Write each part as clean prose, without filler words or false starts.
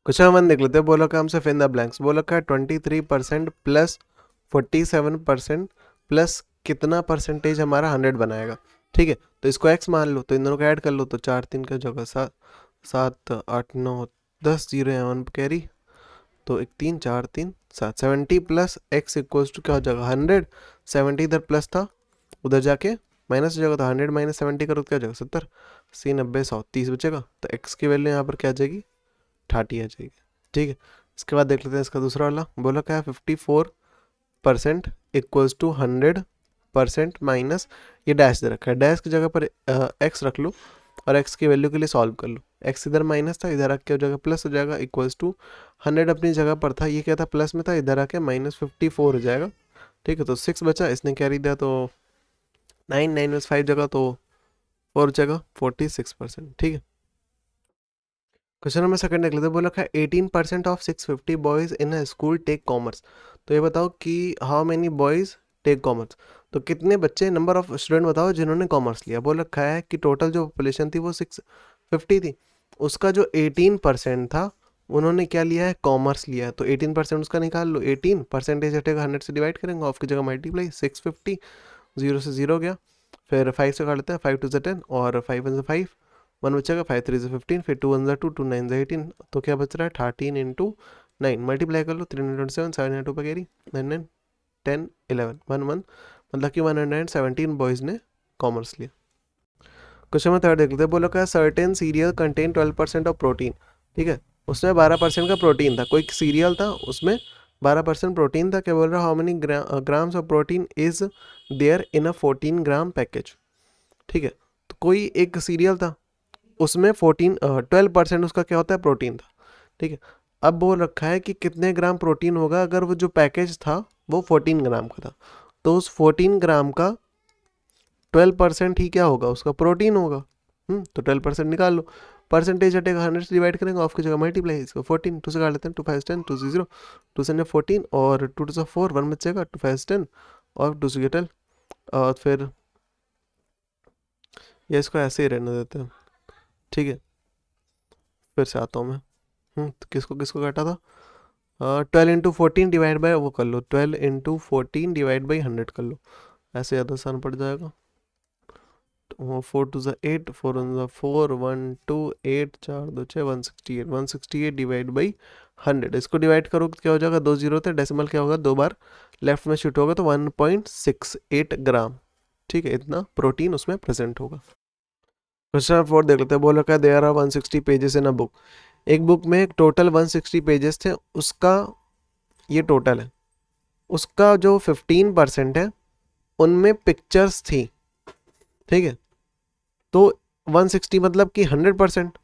Question 1 देख लेते हैं। बोला का हमसे फिल द ब्लैंक्स। बोला का 23% प्लस 47% प्लस कितना परसेंटेज हमारा 100 बनाएगा। ठीक है, तो इसको x मान लो, तो इन दोनों को ऐड कर लो, तो 4 3 का जगह 7 7 8 9 10 जीरो है 1 कैरी, तो 1 3 4 3 7 70 प्लस x इक्वल्स टू क्या हो जाएगा 100। 70 इधर प्लस था, उधर जाके माइनस हो जाएगा, तो 100 माइनस 70 करो तो क्या हो जाएगा 70। 80 90 100 30 बचेगा, तो x की वैल्यू यहाँ पर क्या आ जाएगी 30 आ जाएगी। ठीक है, इसके बाद देख लेते हैं इसका दूसरा वाला। बोला क्या है 54% इक्वल्स टू 100% माइनस, ये डैश दे रखा है, डैश की जगह पर एक्स रख लो और एक्स की वैल्यू के लिए सॉल्व कर लो। एक्स इधर माइनस था, इधर आके हो जाएगा प्लस हो जाएगा, इक्वल्स टू 100 अपनी जगह पर था, ये क्या था प्लस में था, इधर आके -54 हो जाएगा। ठीक है, तो 6 बचा, इसने कैरी दिया तो 9 9 में 5 जगह तो 4 बचेगा 46%। ठीक है, क्वेश्चन नंबर सेकंड देख लेते हैं। बोला है 18% of 650 boys in a school take commerce. तो ये बताओ कि how many boys take commerce, तो कितने बच्चे, नंबर ऑफ स्टूडेंट बताओ जिन्होंने कॉमर्स लिया। बोल रखा है कि टोटल जो पॉपुलेशन थी वो 650 थी, उसका जो 18% था उन्होंने क्या लिया है, कॉमर्स लिया है। तो 18% उसका निकाल लो, 18 परसेंटेज हटेगा 100 से डिवाइड करेंगे, ऑफ की जगह मल्टीप्लाई 650, 0 से 0 गया, फिर 5 से काट लेते हैं, 5 2 से 10 और 5 1 से 5, 1 बचेगा, 5 3 से 15, फिर 2 1 2 2 9 से 18, तो क्या बच रहा है 13 इंटू 9, मल्टीप्लाई कर लो, 327 7 2 पर कैरी 9 9 10 11 1 1, मतलब कि 117 बॉयज़ ने कॉमर्स लिया। क्वेश्चन में थर्ड देख लेते हैं। बोलो क्या certain serial contain 12% of protein. ठीक है, उसमें 12% का प्रोटीन था, कोई सीरियल था उसमें 12% प्रोटीन था। क्या बोल रहा है, how many grams of protein is there in a 14 gram package. ठीक है, तो कोई एक सीरियल था उसमें 12% उसका क्या होता है, प्रोटीन था। ठीक है, अब बोल रखा है कि कितने ग्राम प्रोटीन होगा अगर वो जो पैकेज था वो 14 ग्राम का था, तो उस 14 ग्राम का 12% ही क्या होगा, उसका प्रोटीन होगा। तो 12% निकाल लो, परसेंटेज हटेगा 100 से डिवाइड करेंगे, ऑफ की जगह मल्टीप्लाई, इसको 14 2 से काट लेते हैं, 2 5 10 2 से 0 2 से 14 और 2 2 से 4 1 बचेगा, 2 5 10 और 2 से 12 और फिर ये इसको ऐसे ही रहने देते हैं। ठीक है, फिर से आता हूँ मैं। तो किसको किसको काटा था, 12 इंटू 14 डिवाइड बाई वो कर लो, 12 इंटू 14 डिवाइड बाई 100 कर लो, ऐसे ज़्यादा आसान पड़ जाएगा। 4 2 8 4 1 4 1 2 8 4 2 6 168 168 डिवाइड बाई 100, इसको डिवाइड करो तो क्या हो जाएगा, 2 जीरो थे, डेसिमल क्या होगा 2 बार लेफ्ट में शिफ्ट होगा, तो 1.68 ग्राम। ठीक है, इतना प्रोटीन उसमें प्रेजेंट होगा। क्वेश्चन नंबर 4 देख लेते हैं। बोल रखा है there are 160 pages in a book. एक बुक में टोटल 160 पेजेस थे, उसका ये टोटल है, उसका जो 15% है उनमें पिक्चर्स थी। ठीक है, तो 160 मतलब कि 100%,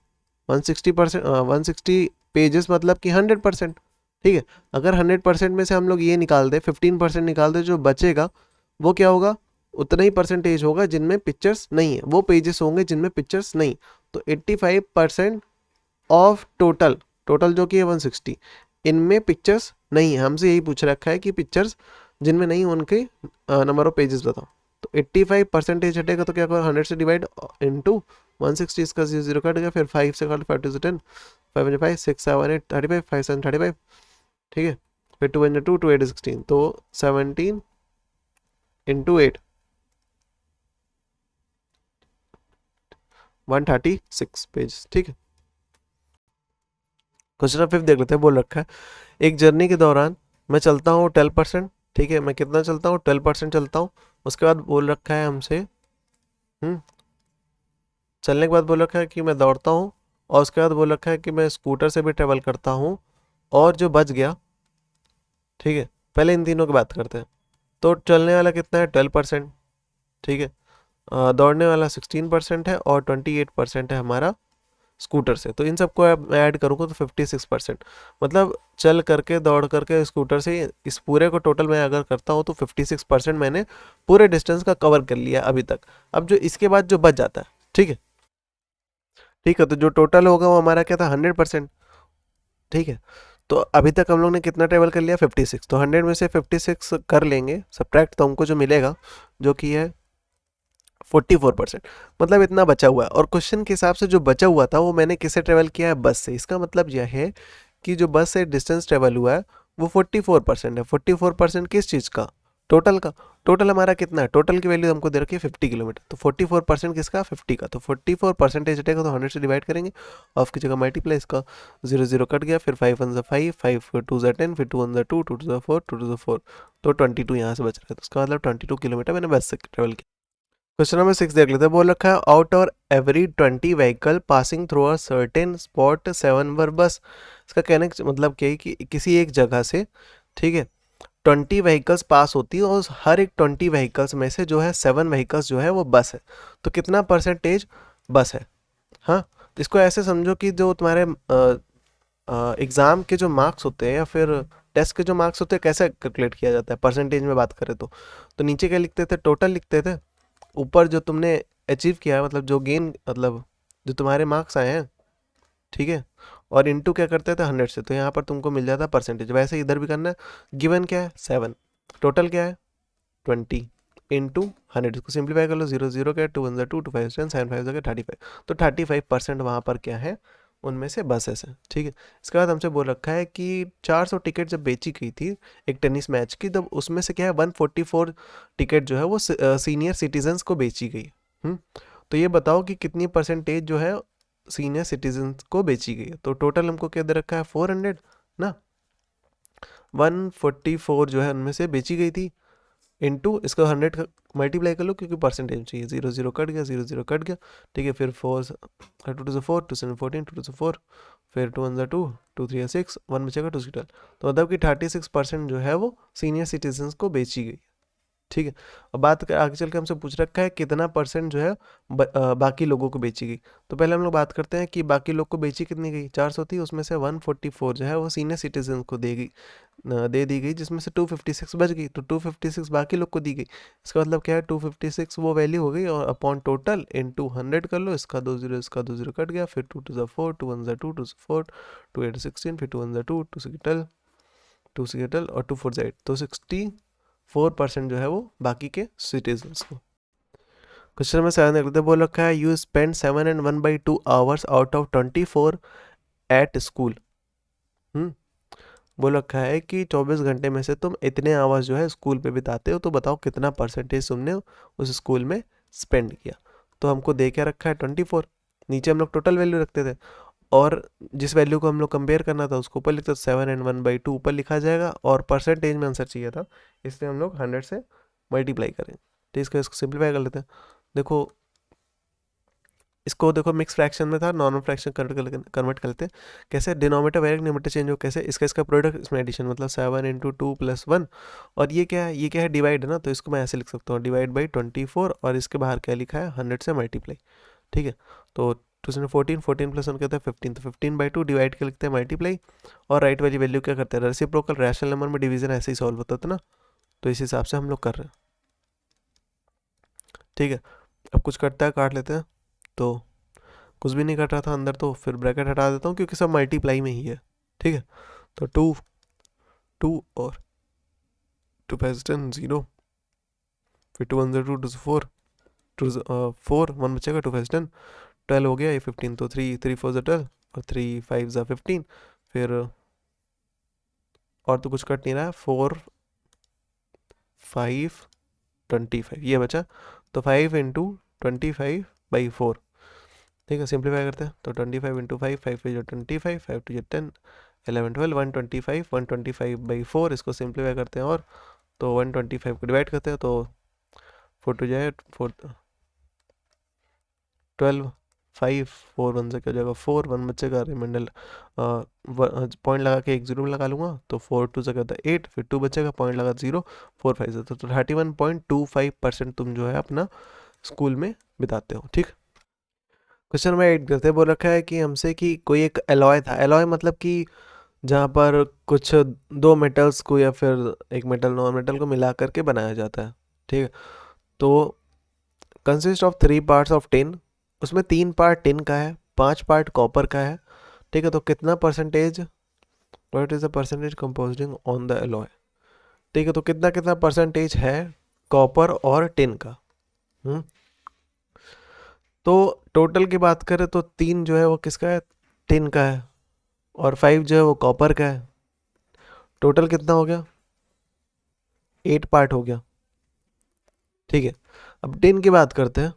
160% 160 पेजेस मतलब कि 100%। ठीक है, अगर 100% में से हम लोग ये निकाल दे, 15% निकाल दे, जो बचेगा वो क्या होगा, उतना ही परसेंटेज होगा जिनमें पिक्चर्स नहीं है, वो पेजेस होंगे जिनमें पिक्चर्स नहीं। तो 85% ऑफ टोटल, टोटल जो कि है 160, इनमें पिक्चर्स नहीं है। हमसे यही पूछ रखा है कि पिक्चर्स जिनमें नहीं उनके नंबर ऑफ पेजेस बताओ। तो 85 परसेंटेज हटेगा तो क्या करो, 100 से डिवाइड इंटू 160, इसका 0 0 कट गया, फिर 5 से काट, 5 2 से 10 5 5 6 7 8 35 5 7 35। ठीक है, फिर 2 2 2 8 16, तो 17 इंटू 8 136 पेज। ठीक है, क्वेश्चन नंबर 5 देख लेते हैं। बोल रखा है एक जर्नी के दौरान मैं चलता हूँ 12%। ठीक है, मैं कितना चलता हूँ, 12% चलता हूँ। उसके बाद बोल रखा है हमसे चलने के बाद बोल रखा है कि मैं दौड़ता हूँ, और उसके बाद बोल रखा है कि मैं स्कूटर से भी ट्रेवल करता हूँ, और जो बच गया। ठीक है, पहले इन तीनों की बात करते हैं। तो चलने वाला कितना है 12%। ठीक है, दौड़ने वाला 16% है, और 28% है हमारा स्कूटर से। तो इन सबको मैं ऐड करूँगा तो 56%, मतलब चल करके दौड़ करके स्कूटर से इस पूरे को टोटल मैं अगर करता हूँ तो 56% मैंने पूरे डिस्टेंस का कवर कर लिया अभी तक। अब जो इसके बाद जो बच जाता है, ठीक है, ठीक है, तो जो टोटल होगा वो हमारा क्या था 100%। ठीक है, तो अभी तक हम लोग ने कितना ट्रेवल कर लिया 56, तो 100 में से 56 कर लेंगे सब्ट्रैक्ट, तो हमको जो मिलेगा जो कि है 44%, मतलब इतना बचा हुआ है। और क्वेश्चन के हिसाब से जो बचा हुआ था वो मैंने किससे ट्रेवल किया है, बस से। इसका मतलब यह है कि जो बस से डिस्टेंस ट्रेवल हुआ है वो 44% है। 44% किस चीज़ का? टोटल का। टोटल हमारा कितना है? टोटल की वैल्यू हमको दे रखी है 50 किलोमीटर, तो 44% किसका? 50 का। तो 44 परसेंटेज हटेगा तो 100 से डिवाइड करेंगे, ऑफ की जगह मल्टीप्लाई, इसका 0 0 कट गया, फिर 5 1 5, 5 2 10, फिर 2 1 2, 2 2 4, 2 2 4, तो 22 यहाँ से बच रहा है, तो उसका मतलब 22 किलोमीटर मैंने बस से ट्रेवल किया। क्वेश्चन नंबर 6 देख लेते हैं। बोल रखा है आउट और every 20 vehicle passing through a certain spot 7 वर बस। इसका कहने का मतलब क्या है कि किसी एक जगह से, ठीक है, 20 व्हीकल्स पास होती है और उस हर एक 20 व्हीकल्स में से जो है 7 व्हीकल्स जो है वो बस है, तो कितना परसेंटेज बस है? हाँ, इसको ऐसे समझो कि जो तुम्हारे एग्ज़ाम के जो मार्क्स होते हैं या फिर टेस्ट के जो मार्क्स होते हैं कैसे कैलकुलेट किया जाता है परसेंटेज में बात करें तो नीचे क्या लिखते थे? टोटल लिखते थे। ऊपर जो तुमने अचीव किया है, मतलब जो गेन, मतलब जो तुम्हारे मार्क्स आए हैं, ठीक है, और इनटू क्या करते थे? 100 से, तो यहाँ पर तुमको मिल जाता परसेंटेज। वैसे इधर भी करना है। गिवन क्या है? 7, टोटल क्या है? 20 इंटू 100, इसको सिंप्लीफाई कर लो। 0 0 क्या है? 2 1 2, 2 5 10, 7 5 35, तो 35% वहाँ पर क्या है? उनमें से बसेस है, ठीक है। इसके बाद हमसे बोल रखा है कि 400 टिकट जब बेची गई थी एक टेनिस मैच की, तब उसमें से क्या है 144 टिकट जो है वो सीनियर सिटीजन्स को बेची गई। हम्म, तो ये बताओ कि कितनी परसेंटेज जो है सीनियर सिटीजन्स को बेची गई है। तो टोटल हमको क्या दे रखा है? 400 ना, 144 जो है उनमें से बेची गई थी, इंटू इसका 100 का मल्टीप्लाई कर लो, क्योंकि परसेंटेज चाहिए। 0 0 कट गया, 0 0 कट गया, ठीक है। फिर 4 2 2 4, 2 7 14, 2 2 4, फिर 2 1 2, 2 3 6, 1 बचेगा 2 12, तो मतलब कि 36% जो है वो सीनियर सिटीजन्स को बेची गई, ठीक है। अब बात कर, आगे चल के हमसे पूछ रखा है कितना परसेंट जो है बाकी लोगों को बेची गई। तो पहले हम लोग बात करते हैं कि बाकी लोग को बेची कितनी गई? 400 थी, उसमें से 144 जो है वो सीनियर सिटीजन को दे दी गई, जिसमें से 256 बच गई, तो 256 बाकी लोग को दी गई। इसका मतलब क्या है? 256 वो वैल्यू हो गई, और अपॉन टोटल इंटू 100 कर लो, इसका 2 0, इसका 2 0 कट गया, फिर 2 2 4, 2 1 2, 2 4, 2 8 16, फिर 2 1 2, 2 6 12, 2 6 12 और 2 4 8, तो 64% जो है वो बाकी के सिटीजन्स को। क्वेश्चन नंबर 7 देख लेते हैं। बोल रखा है you spend 7 and 1/2 hours out of 24 at school. बोल रखा है कि 24 घंटे में से तुम इतने आवर्स जो है स्कूल पे बिताते हो, तो बताओ कितना परसेंटेज तुमने उस स्कूल में स्पेंड किया। तो हमको दे क्या रखा है? 24। नीचे हम लोग टोटल वैल्यू रखते थे, और जिस वैल्यू को हम लोग कंपेयर करना था उसको ऊपर लिखते, 7 and 1/2 ऊपर लिखा जाएगा, और परसेंटेज में आंसर चाहिए था, इसलिए हम लोग 100 से मल्टीप्लाई करें। तो इसको सिंप्लीफाई कर लेते हैं। देखो, इसको देखो मिक्स फ्रैक्शन में था, नॉर्मल फ्रैक्शन कन्वर्ट कर लेते हैं। कैसे? डिनोमीटर वेरिएबल न्यूमरेटर चेंज हो, कैसे? इसका प्रोडक्ट, इसमें एडिशन, मतलब 7 × 2 + 1, और ये क्या है? ये क्या है? डिवाइड है ना, तो इसको मैं ऐसे लिख सकता हूँ, डिवाइड बाई 24, और इसके बाहर क्या लिखा है? 100 से मल्टीप्लाई, ठीक है। तो 2 14, 14 + 1 कहता है 15, तो 15/2 डिवाइड के लिखते हैं मल्टीप्लाई, और राइट वाली वैल्यू क्या करते हैं? रेसिप्रोकल रैशनल नंबर में डिवीजन ऐसे ही सॉल्व होता था ना, तो इस हिसाब से हम लोग कर रहे हैं, ठीक है। अब कुछ कटता है, काट लेते हैं। तो कुछ भी नहीं कट रहा था अंदर, तो फिर ब्रैकेट हटा देता हूँ क्योंकि सब मल्टीप्लाई में ही है, ठीक है। तो 2 2 और 2 5 10 0, फिर 2 1 2 2 4, 2 4 1 बचेगा, 2 5 10 12 हो गया, ये 15, तो 3 3 4 12 और 3 5 15, फिर और तो कुछ कट नहीं रहा है, 4 5 25 ये बचा, तो 5 × 25/4, ठीक है। सिंप्लीफाई करते हैं, तो 25 × 5, 5 5 25, 5 2 10, 11 12, 125, 125/4, इसको सिंप्लीफाई करते हैं, और तो 125 को डिवाइड करते हैं, तो 4 2 जाए 4 12, 5 4 1 से क्या हो जाएगा? 4 1 बचेगा, रिमाइंडर पॉइंट लगा के 1 0 लगा लूँगा, तो 4 2 से कहता है 8, फिर 2 बचेगा, पॉइंट लगा 0, 4 5 से, तो 31.25% तुम जो है अपना स्कूल में बिताते हो, ठीक। क्वेश्चन में 8 करते बोल रखा है कि हमसे कि कोई एक एलॉय था। एलॉय मतलब कि जहाँ पर कुछ दो मेटल्स को या फिर एक मेटल नॉन मेटल को मिला करके बनाया जाता है, ठीक है। तो consist of 3 parts of tin, उसमें 3 पार्ट टिन का है, 5 पार्ट कॉपर का है, ठीक है। तो कितना percentage, what is the percentage composing on the alloy, ठीक है। तो कितना कितना परसेंटेज है कॉपर और टिन का। तो टोटल की बात करें तो 3 जो है वो किसका है? टिन का है, और 5 जो है वो कॉपर का है। टोटल कितना हो गया? 8 पार्ट हो गया। ठीक है, अब टिन की बात करते हैं।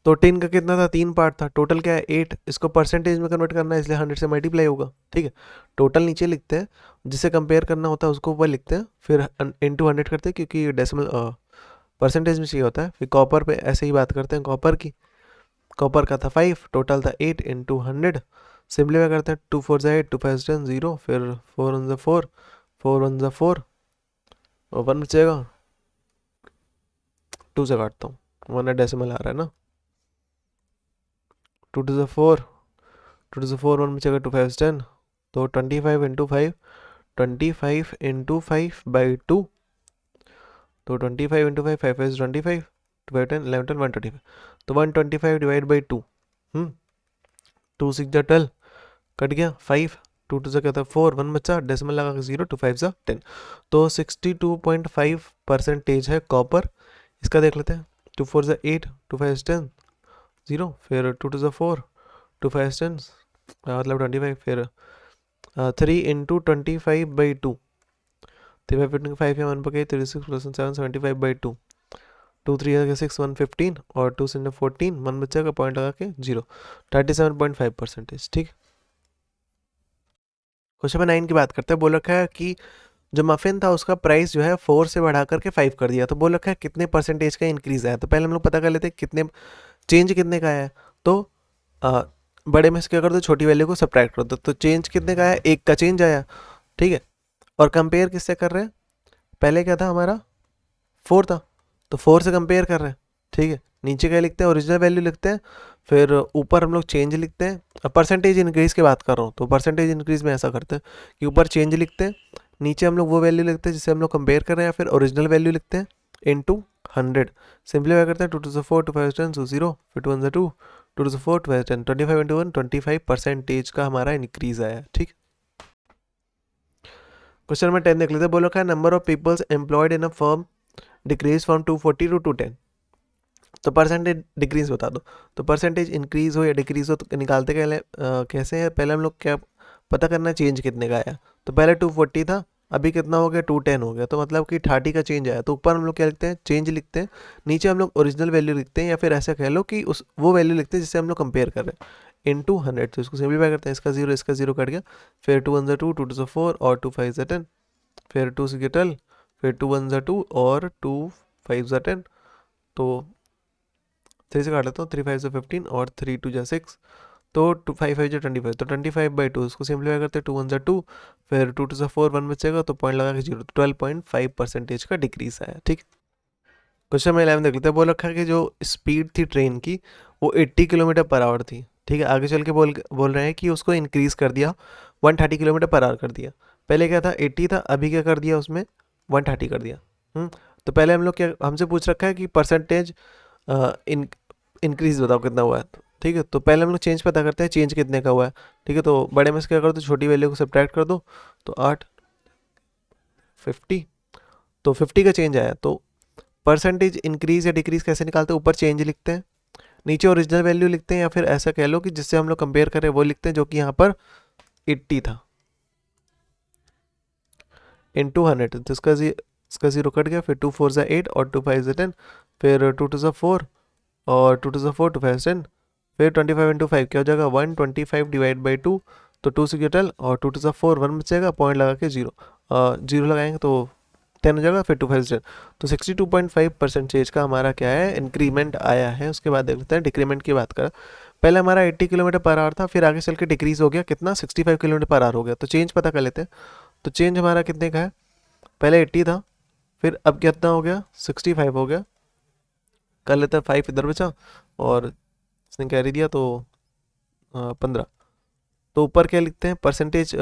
तो टिन का कितना था? 3 पार्ट था। टोटल क्या है? 8। इसको परसेंटेज में कन्वर्ट करना है, इसलिए 100 से मल्टीप्लाई होगा। ठीक है, टोटल नीचे लिखते हैं, जिसे कंपेयर करना होता है उसको ऊपर लिखते हैं, फिर इंटू 100 करते हैं, क्योंकि डेसिमल परसेंटेज में चाहिए होता है। फिर कॉपर पे ऐसे ही बात करते हैं कॉपर की। कॉपर का था 5, टोटल था 8 इंटू 100। सिंपलीफाई करते हैं, 2 4 8, 2 5 10, 0, फिर 4 1 4, 4 1 4, और 1 बचेगा। 2 से काटता हूँ, 1 डेसिमल आ रहा है ना। 2 2 4, 2 2 4, 1 बचेगा, 2 5 10, तो 25 इंटू 5, 25 इंटू 5 बाई 2, तो 25 इंटू 5, 5 5 25, 2 5 10, 11 10, 125, तो 125 डिवाइड बाई 2, 2 6 जा 12, कट गया 5, 2 2 से क्या था 4, 1 बचा, डेसिमल लगा के 0, 2 5 जा 10, तो 62.5% है कॉपर। इसका देख लेते हैं, 2 4 जा 8, 2 5 10, 0, फिर 2 2 जा 4, 2 5 10, मतलब 25, फिर 3 इंटू 25 बाई 2, 3 5 या 1 पके 36 प्लस 7 75 बाई 2, 2 3 है 6 1 15, और 2 से 14, 1 बच्चा का पॉइंट लगा के 0, 37.5%। ठीक। क्वेश्चन नंबर 9 की बात करते हैं। बोल रखा है कि जो मफिन था उसका प्राइस जो है 4 से बढ़ा करके 5 कर दिया। तो बोल रखा है कितने परसेंटेज का इंक्रीज आया। तो पहले हम लोग पता कर लेते हैं कितने चेंज कितने का आया। तो बड़े में से क्या कर दो, छोटी वैल्यू को सब्ट्रैक्ट कर दो। तो चेंज कितने का आया? 1 का चेंज आया। ठीक है, और कंपेयर किससे कर रहे हैं? पहले क्या था हमारा? 4 था, तो 4 से कंपेयर कर रहे हैं। ठीक है, नीचे क्या लिखते हैं? ओरिजिनल वैल्यू लिखते हैं, फिर ऊपर हम लोग चेंज लिखते हैं। अब परसेंटेज इंक्रीज की बात कर रहा हूँ, तो परसेंटेज इंक्रीज में ऐसा करते हैं कि ऊपर चेंज लिखते हैं, नीचे हम लोग वो वैल्यू लिखते हैं जिससे हम लोग कंपेयर कर रहे हैं, या फिर ओरिजिनल वैल्यू लिखते हैं इंटू 100। सिंपलीफाई करते हैं, 2 2 4, 2 5 10, 0, फिर 2 1 2, 2 2 4, 2 5 10, 25 इंटू 1, 25% का हमारा इंक्रीज आया। ठीक। क्वेश्चन नंबर 10 देख लेते हैं। बोलो क्या, number of peoples employed in a firm decrease from 240 to 210। तो परसेंटेज डिक्रीज बता दो। तो परसेंटेज इंक्रीज हो या डिक्रीज हो तो निकालते कैसे है? पहले हम लोग क्या पता करना है? चेंज कितने का आया। तो पहले 240 था, अभी कितना हो गया? 210 हो गया। तो मतलब कि 30 का चेंज आया। तो ऊपर हम लोग क्या लिखते हैं? चेंज लिखते हैं, नीचे हम लोग ओरिजिनल वैल्यू लिखते हैं, या फिर ऐसा कह लो कि उस वो वैल्यू लिखते हैं जिससे हम लोग कंपेयर कर रहे हैं, इंटू 100। तो इसको सिंपलीफाई करते हैं, इसका जीरो कट गया, फिर 2 1 2, 2 2 4, और 2 5 10, फिर 2 6 12, फिर 2 1 2, और 2 5 10, तो 3 से काट लेता हूँ, 3 5 15, और 3 2 जा 6, तो 2 5 5 25, तो 25 बाई 2, इसको सिंपलीफाई करते हैं, 2 1 2, फिर 2 2 4, 1 बचेगा, तो पॉइंट लगा के 0, 12.5% का डिक्रीज आया। ठीक। क्वेश्चन में 11 देख लेते हैं। बोल रखा है कि जो स्पीड थी ट्रेन की वो 80 किलोमीटर पर आवर थी। ठीक है, आगे चल के बोल रहे हैं कि उसको इंक्रीज कर दिया, 130 किलोमीटर पर आवर कर दिया। पहले क्या था? 80 था, अभी क्या कर दिया? उसमें 130 कर दिया। तो पहले हम लोग क्या, हमसे पूछ रखा है कि परसेंटेज इंक्रीज बताओ कितना हुआ है। ठीक है, तो पहले हम लोग चेंज पता करते हैं, चेंज कितने का हुआ है। ठीक है, तो बड़े में से क्या कर दो? छोटी वैल्यू को सब्ट्रैक्ट कर दो, तो 8 50, तो 50 का चेंज आया। तो परसेंटेज इंक्रीज या डिक्रीज कैसे निकालते हैं? ऊपर चेंज लिखते हैं, नीचे ओरिजिनल वैल्यू लिखते हैं, या फिर ऐसा कह लो कि जिससे हम लोग कंपेयर करें वो लिखते हैं, जो कि यहाँ पर 80 था, इंटू 100। तो इसका जीरो कट गया, फिर 2 4 जा 8, और 2 5 जा 10, फिर 2 2 जा 4, और 2 2 जा 4, 2 5 10, फिर 25 इंटू 5 क्या हो जाएगा? 125 डिवाइड बाई 2, तो 2 से 12, और 2 2 जा 4, 1 बचेगा, पॉइंट लगा के 0, 0 लगाएंगे तो 10 हो जाएगा, फिर 2 5 10, तो 62.5% का हमारा क्या है? इंक्रीमेंट आया है। उसके बाद देख लेते हैं डिक्रीमेंट की बात करें। पहले हमारा 80 किलोमीटर पर आवर था, फिर आगे चल के डिक्रीज हो गया, कितना? 65 किलोमीटर पर आवर हो गया। तो चेंज पता कर लेते हैं। तो चेंज हमारा कितने का है? पहले 80 था, फिर अब कितना हो गया? 65 हो गया। कर लेते हैं, 5 इधर बचा, और इसने कैरी दिया, तो 15। तो ऊपर क्या लिखते हैं? परसेंटेज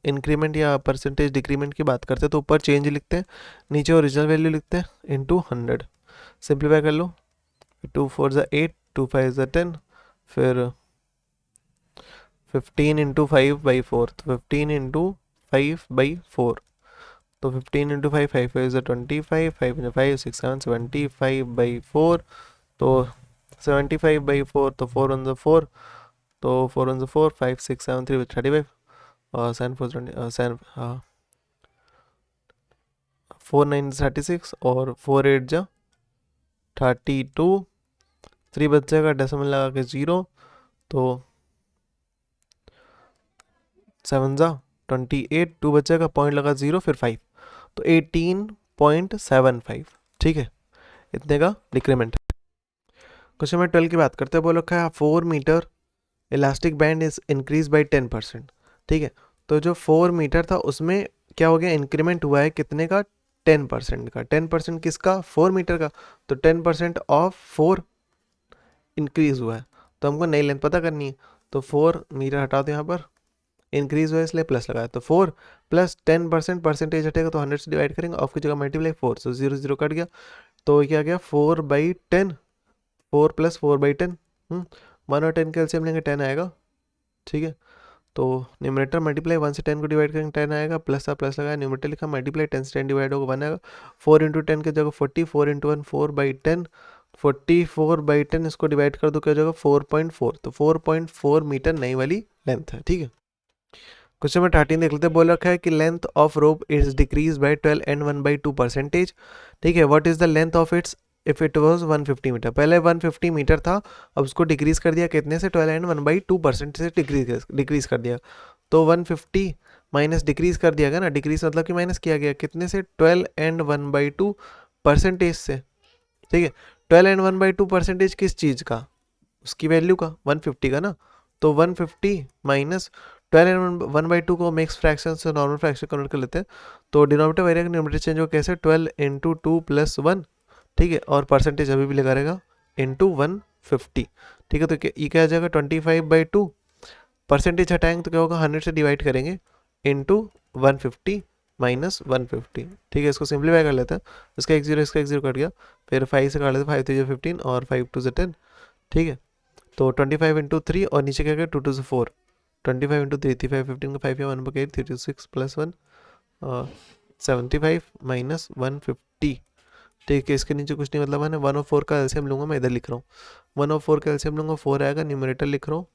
इंक्रीमेंट या परसेंटेज डिक्रीमेंट की बात करते हैं, तो ऊपर चेंज लिखते हैं, नीचे ओरिजिनल वैल्यू लिखते हैं, इंटू 100। सिंप्लीफाई कर लो, 2 4 जा 8, 2 5 जा 10, फिर 15 इंटू 5 बाई 4, तो 15 इंटू 5 बाई 4, तो 15 इंटू 5, 5 5 जा 25, 5 इंटू 5 6 7, 75 बाई 4, तो 75 बाई 4, तो 4 1 जा 4, तो 4 1 4, 5 6 7 3 35 और 7 4 20 7 4 9 36 और 4 8 जा 32, 3 बचेगा डेसिमल लगा के 0, तो 7 जा 28, 2 बचेगा पॉइंट लगा 0 फिर 5, तो 18.75, ठीक है, इतने का डिक्रीमेंट है। क्वेश्चन नंबर 12 की बात करते हैं, बोल रखा है 4 metre elastic band is increase by 10%, ठीक है, तो जो 4 मीटर था उसमें क्या हो गया, इंक्रीमेंट हुआ है कितने का, 10% का। 10% किसका, 4 मीटर का, तो 10% ऑफ 4 इंक्रीज हुआ है, तो हमको नई लेंथ पता करनी है, तो 4 मीटर हटा दो, यहाँ पर इंक्रीज हुआ है इसलिए प्लस लगाया, तो 4 प्लस 10% परसेंटेज हटेगा तो 100 से डिवाइड करेंगे, ऑफ की जगह मल्टीप्लाई 4, तो 0 0 कट गया, तो क्या गया 4/10, 4 प्लस 4/10, 1 और 10 के एलसीएम लेंगे 10 आएगा, ठीक है, तो न्यूमरेटर मल्टीप्लाई 1 से 10 को डिवाइड करेंगे 10 आएगा, प्लस था प्लस लगाया, न्यूमरेटर लिखा, मल्टीप्लाई 10 से 10 डिवाइड होगा 1 आएगा, 4 इंटू 10 की जगह 40, 4 इंटू 1 4/10, 44/10 इसको डिवाइड कर दो क्या हो जाएगा 4.4, तो 4.4 मीटर नई वाली लेंथ है, ठीक है। क्वेश्चन नंबर 13 देख लेते हैं, बोल रखा है कि length of rope is decrease by 12 and 1/2%, ठीक है, what is the length of its if it was 150 metre, पहले 150 मीटर था, अब उसको डिक्रीज कर दिया कितने से, 12 and 1/2% से डिक्रीज कर दिया, तो 150 माइनस डिक्रीज कर दिया गया ना, डिक्रीज मतलब कि माइनस किया गया कितने से, 12 and 1/2% से, ठीक है, 12 and 1/2% किस चीज़ का, उसकी वैल्यू का 150 का ना, तो 150 माइनस 12 एंड 1/2 को मिक्स फ्रैक्शन से नॉर्मल फ्रैक्शन कन्वर्ट कर लेते हैं, तो डिनोमिनेटर वेरिएगा न्यूमरेटर चेंज हो कैसे, 12 इंटू 2 प्लस 1, ठीक है, और परसेंटेज अभी भी लगा रहेगा इंटू 150, ठीक है, तो ये क्या आ जाएगा 25/2, परसेंटेज हटाएंगे तो क्या होगा 100 से डिवाइड करेंगे इंटू 150 माइनस 150, ठीक है, इसको सिंप्लीफाई कर लेते हैं, इसका 1 0 इसका 1 0 कट गया, फिर 5 से काट लेते हैं, 5 3 15 और 5 2 10, ठीक है, तो 25 इंटू 3 और नीचे क्या गया 2 2 4, 25 इंटू 3 3 5 15 का 5 या 1 बकेट 3 2 6 प्लस 1 75 माइनस 150, ठीक है, इसके नीचे कुछ नहीं मतलब मैंने 1 और 4 का एलसीएम लूंगा, मैं इधर लिख रहा हूँ 1 और 4 का एलसीएम लूंगा 4 आएगा, न्यूमरेटर लिख रहा हूँ,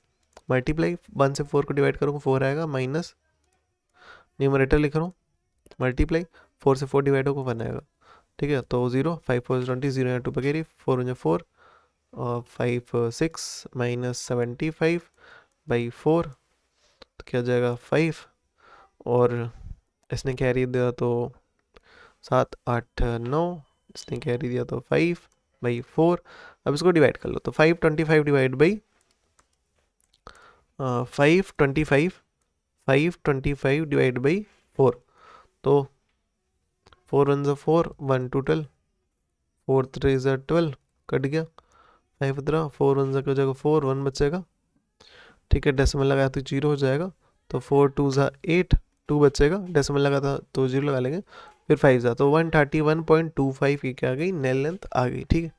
मल्टीप्लाई 1 से 4 को डिवाइड करूँगा 4 आएगा, माइनस न्यूमरेटर लिख रहा हूँ, मल्टीप्लाई 4 से 4 डिवाइड होगा 1 आएगा, ठीक है, तो 0 5 4 20 0 यहाँ 2 बकेरी 4 4 और 5 6 माइनस 75/4, तो क्या जाएगा 5, और इसने कैरी दिया तो 7 8 9, इसने कैरी दिया तो 5/4, अब इसको डिवाइड कर लो, तो 525 डिवाइड बाई 525 डिवाइड बाई 4, तो 4 1 4 1 2 12, 4 3 12 कट गया, 5 इधर 4 1 हो जाएगा 4 1 बचेगा, ठीक है, डेसिमल लगाया तो 0 हो जाएगा, तो 4 2 8 2 बचेगा, डेसिमल लगा था तो 0 लगा लेंगे, फिर 5 जा तो 131.25 की क्या आ गई, नेल लेंथ आ गई, ठीक है।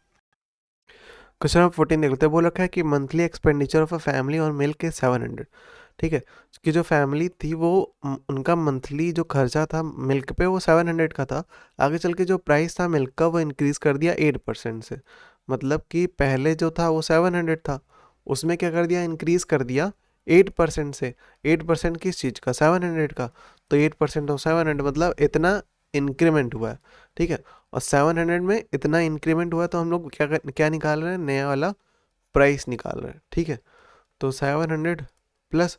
क्वेश्चन नंबर 14 देख लेते हैं, बोल रखा है कि monthly expenditure of a family on milk is 700, ठीक है, कि जो फैमिली थी वो उनका मंथली जो खर्चा था मिल्क पे वो 700 का था, आगे चल के जो प्राइस था मिल्क का वो इंक्रीज़ कर दिया 8% से, मतलब कि पहले जो था वो 700 था, उसमें क्या कर दिया, इंक्रीज़ कर दिया 8% से, 8% किस चीज़ का, 700 का, तो 8% ऑफ 700 मतलब इतना इंक्रीमेंट हुआ है, ठीक है, और 700 में इतना इंक्रीमेंट हुआ तो हम लोग क्या निकाल रहे हैं, नया वाला प्राइस निकाल रहे हैं, ठीक है, तो 700 प्लस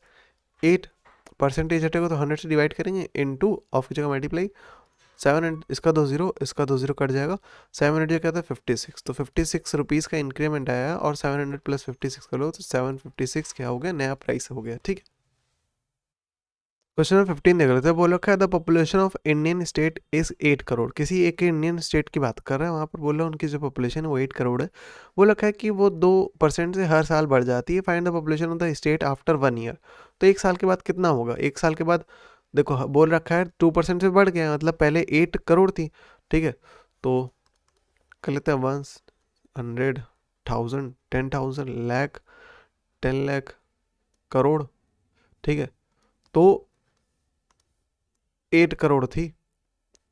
8% हटेगा तो 100 से डिवाइड करेंगे इंटू ऑफ की जगह मल्टीप्लाई 700, इसका 2 0 इसका 2 0 कट जाएगा, 700 क्या था 56, तो 56 रुपीज़ का इंक्रीमेंट आया और 700 प्लस 56 कर लो तो 756 क्या हो गया, नया प्राइस हो गया, ठीक है। क्वेश्चन नंबर 15 देख लेते हैं, बोल रखा है the population of Indian state is 8 crore, किसी एक इंडियन स्टेट की बात कर रहा है, वहाँ पर बोल रहा है उनकी जो पॉपुलेशन है वो 8 करोड़ है, बोल रखा है कि वो 2% से हर साल बढ़ जाती है, find the population of the state after 1 year, तो 1 साल के बाद कितना होगा, 1 साल के बाद देखो बोल रखा है 2% से बढ़ गया, मतलब पहले 8 करोड़ थी, ठीक है, तो कर लेते हैं 100,000 10,000 लाख 10 लाख करोड़, ठीक है, तो 8 करोड़ थी,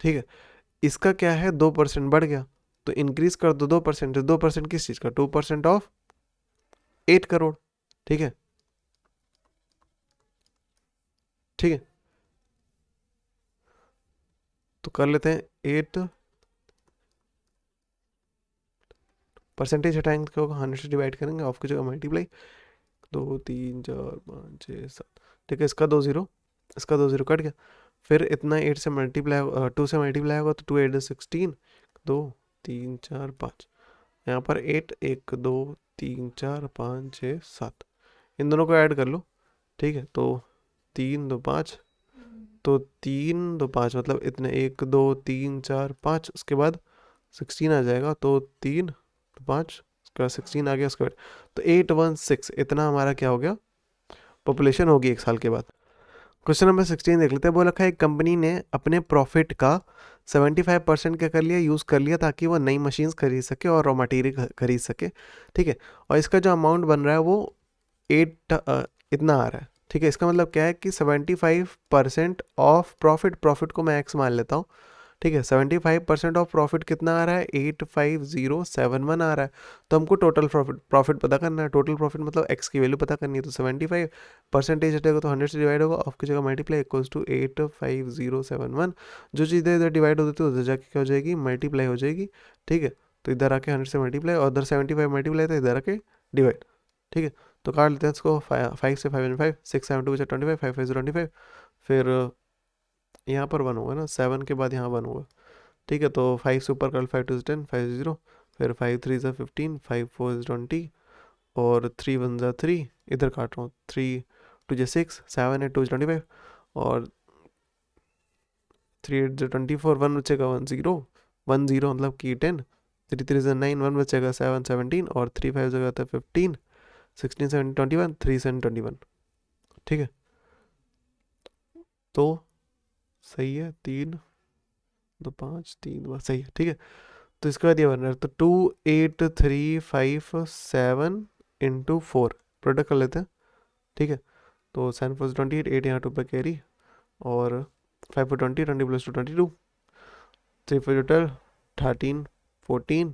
ठीक है, इसका क्या है 2% बढ़ गया, तो इंक्रीज कर दो 2%, 2% किस चीज़ का, 2% ऑफ 8 करोड़, ठीक है, ठीक है, तो कर लेते हैं 8 परसेंटेज हटाएंगे तो क्या होगा, 100 से डिवाइड करेंगे, ऑफ की जगह मल्टीप्लाई, 2 3 4 5 6 7, ठीक है, इसका 2 0, इसका 2 0 कट गया, फिर इतना 8 से मल्टीप्लाई 2 से मल्टीप्लाई होगा तो 2 8 16, 2 3 4 5, यहाँ पर 8 1 2 3 4 5 6 7, इन दोनों को ऐड कर लो, ठीक है, तो 3 2 5, तो 3 2 5 मतलब इतने 1 2 3 4 5, उसके बाद 16 आ जाएगा, तो 3 तो 5, उसके बाद 16 आ गया, उसके बाद तो 816 इतना हमारा क्या हो गया, पॉपुलेशन होगी 1 साल के बाद। क्वेश्चन नंबर 16 देख लेते हैं। बोला रखा है एक कंपनी ने अपने प्रॉफिट का 75% क्या कर लिया, यूज़ कर लिया ताकि वो नई मशीन्स खरीद सके और रॉ मटेरियल खरीद सके, ठीक है, और इसका जो अमाउंट बन रहा है वो 8 इतना आ रहा है, ठीक है, इसका मतलब क्या है कि 75% ऑफ प्रॉफिट को मैं एक्स मान लेता हूँ, ठीक है, 75% ऑफ प्रॉफिट कितना आ रहा है, 85071 आ रहा है, तो हमको टोटल प्रॉफिट पता करना है, टोटल प्रॉफिट मतलब एक्स की वैल्यू पता करनी है, तो 75 परसेंटेज हटेगा तो 100 से डिवाइड होगा, ऑफ की जगह मल्टीप्लाई इक्वल्स टू 85071, जो चीज़ें इधर डिवाइड होती है उधर जाके क्या हो जाएगी, मल्टीप्लाई हो जाएगी, ठीक है, तो इधर आके 100 से मल्टीप्लाई और उधर 75 मल्टीप्लाई तो इधर आके डिवाइड, ठीक है, तो काट लेते हैं इसको, 5 से 5 5 6 7 2 25 5 5 25, फिर यहाँ पर 1 होगा ना, 7 के बाद यहाँ 1 होगा, ठीक है, तो 5 से ऊपर कर, 5 2 10 5 0, फिर 5 3 ज़ा 15 5 4 20 और 3 1 ज़ा 3, इधर काट रहा हूँ, 3 2 ज़ा 6 7 8 2 25 और 3 8 ज़ा 24, 1 बचेगा 1 0 1 0 मतलब कि 10, 3 3 ज़ा 9 1 बचेगा 7 17 और 3 5 जगह था 15 16 17 21 3 7 21, ठीक है, तो सही है, 3 2 5 3 2 सही है, ठीक है, तो इसके बाद ये बन रहा है, तो 2 8 3 5 7 इंटू 4 प्रोडक्ट कर लेते हैं, ठीक है, तो 7 4 28 8 यहाँ 2 पे कैरी और 5 4 20 20 प्लस 2 22 3 4 12 13 14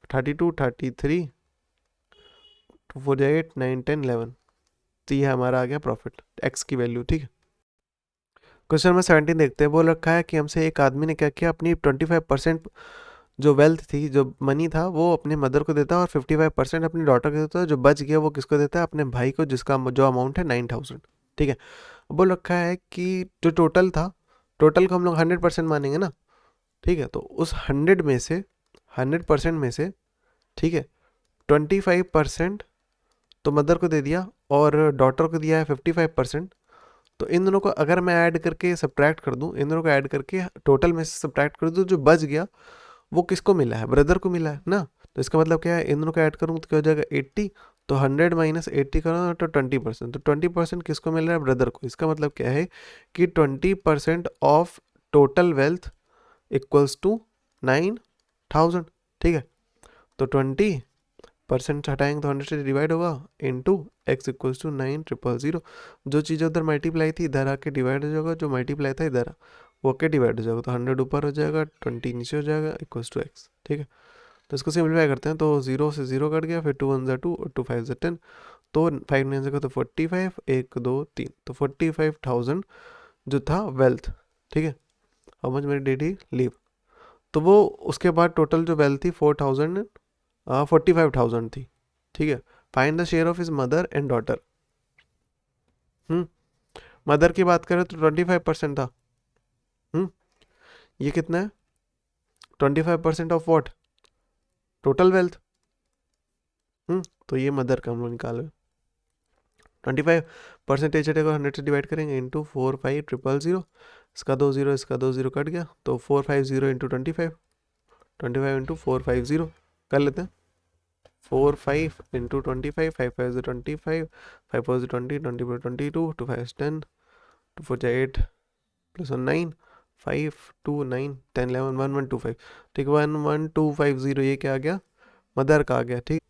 32 33 2 4 8 9 10 11, तो ये हमारा आ गया प्रॉफिट एक्स की वैल्यू, ठीक है। क्वेश्चन नंबर 17 देखते हैं। बोल रखा है कि हमसे एक आदमी ने क्या किया, अपनी 25% जो वेल्थ थी, जो मनी था, वो अपने मदर को देता है और 55% अपनी डॉटर को देता है, जो बच गया वो किसको देता है, अपने भाई को, जिसका जो अमाउंट है 9000, ठीक है। बोल रखा है कि जो टोटल था, टोटल को हम लोग 100% मानेंगे ना, ठीक है, तो उस 100% में से, ठीक है, 25% तो मदर को दे दिया और डॉटर को दिया है 55%, तो इन दोनों को अगर मैं ऐड करके सब्ट्रैक्ट कर दूं, इन दोनों को ऐड करके टोटल में से सब्ट्रैक्ट कर दूं, जो बच गया वो किसको मिला है, ब्रदर को मिला है ना, तो इसका मतलब क्या है, इन दोनों को ऐड करूँ तो क्या हो जाएगा 80, तो 100 माइनस 80 करो तो 20%, तो 20% किसको मिल रहा है, ब्रदर को, इसका मतलब क्या है कि 20% of total wealth equals to 9000, ठीक है, तो 20% हटाएंगे तो 100 से डिवाइड होगा इंटू एक्स इक्वल्स टू 9000, जो चीज़ उधर मल्टीप्लाई थी इधर आके डिवाइड हो जाएगा, जो मल्टीप्लाई था इधर वो के डिवाइड हो जाएगा, तो 100 ऊपर हो जाएगा 20 नीचे हो जाएगा इक्वल्स टू एक्स, ठीक है, तो इसको सिंप्लीफाई करते हैं, तो 0 से 0 कट गया, फिर 2 1 ज़ा 2 और 2 5 ज़ा 10, तो 5 9 ज़ा तो 45 1 2 3, तो 45,000 जो था वेल्थ, ठीक है, हाउ मच मेरी डिड ही लीव, तो वो उसके बाद टोटल जो वेल्थ थी 45,000 थी, ठीक है। Find the share of his mother and daughter, mother की बात करें तो 25% था, ये कितना है, 25% ऑफ व्हाट, टोटल वेल्थ, तो ये मदर का हम लोग निकाले, 25% हटेगा 100 से डिवाइड करेंगे इंटू 45,000, इसका 2 0 इसका 2 0 कट गया, तो 450 इंटू 25 इंटू 450 कर लेते हैं, 4 5 इंटू 25 5 5 25 5 4 20 20 22 2 5 10 2 4 8 प्लस 1 9 5 2 9 10 11 1 1 2 5, ठीक है, 1 1 2 5 0, ये क्या आ गया, मदर का आ गया, ठीक,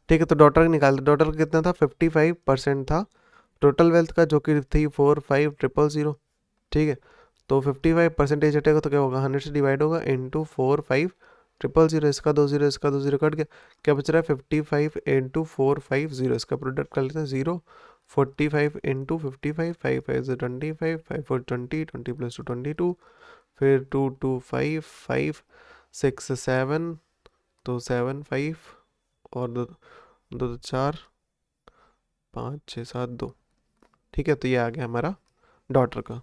ठीक है, तो डॉटर का निकाल दो, डॉटर का कितना था, 55% था टोटल वेल्थ का, जो कि थी 45,000, ठीक है, तो 55% हटेगा तो क्या होगा, 100 से डिवाइड होगा इंटू 45,000, इसका 2 0 इसका 2 0 कट गया, क्या बच रहा है 55 इंटू 450, इसका प्रोडक्ट कर लेते हैं 0 45 इंटू 55, 5 से 25, 5 4 20, 20 प्लस 2 22, फिर 2 2 5 5 6 7, तो 7 5 और 2 2 4 5 6 7 2। ठीक है, तो ये आ गया हमारा डॉटर का।